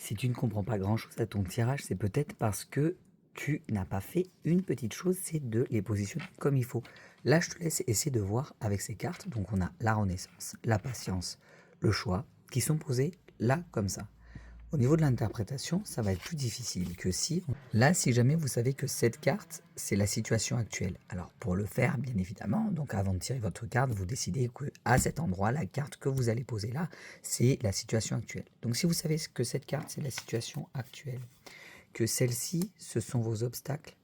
Si tu ne comprends pas grand-chose à ton tirage, c'est peut-être parce que tu n'as pas fait une petite chose, c'est de les positionner comme il faut. Là, je te laisse essayer de voir avec ces cartes. Donc, on a la renaissance, la patience, le choix, qui sont posés là comme ça. Au niveau de l'interprétation, ça va être plus difficile que si... Là, si jamais vous savez que cette carte, c'est la situation actuelle. Alors, pour le faire, bien évidemment, donc avant de tirer votre carte, vous décidez qu'à cet endroit, la carte que vous allez poser là, c'est la situation actuelle. Donc, si vous savez que cette carte, c'est la situation actuelle, que celle-ci, ce sont vos obstacles,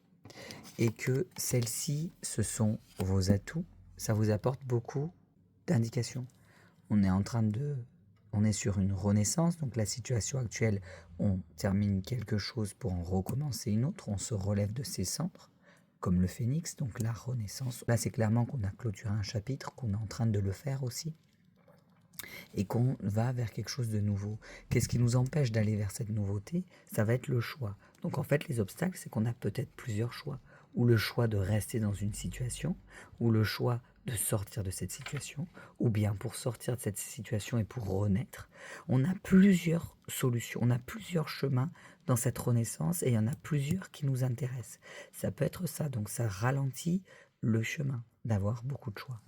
et que celle-ci, ce sont vos atouts, ça vous apporte beaucoup d'indications. On est sur une renaissance, donc la situation actuelle, on termine quelque chose pour en recommencer une autre, on se relève de ses cendres, comme le phénix, donc la renaissance. Là, c'est clairement qu'on a clôturé un chapitre, qu'on est en train de le faire aussi, et qu'on va vers quelque chose de nouveau. Qu'est-ce qui nous empêche d'aller vers cette nouveauté? Ça va être le choix. Donc en fait, les obstacles, c'est qu'on a peut-être plusieurs choix. Ou le choix de rester dans une situation, ou le choix de sortir de cette situation, ou bien pour sortir de cette situation et pour renaître. On a plusieurs solutions, on a plusieurs chemins dans cette renaissance et il y en a plusieurs qui nous intéressent. Ça peut être ça, donc ça ralentit le chemin d'avoir beaucoup de choix.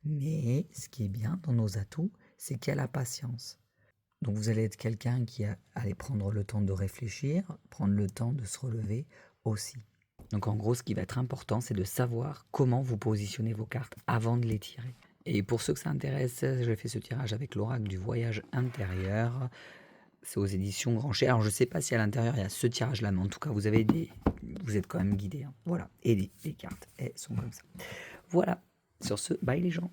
Mais ce qui est bien dans nos atouts, c'est qu'il y a la patience. Donc vous allez être quelqu'un qui allait prendre le temps de réfléchir, prendre le temps de se relever aussi. Donc en gros, ce qui va être important, c'est de savoir comment vous positionnez vos cartes avant de les tirer. Et pour ceux que ça intéresse, j'ai fait ce tirage avec l'oracle du voyage intérieur. C'est aux éditions Grancher. Alors je ne sais pas si à l'intérieur il y a ce tirage-là, mais en tout cas vous êtes quand même guidé. Hein. Voilà. Et les cartes, elles sont comme ça. Voilà. Sur ce, bye les gens.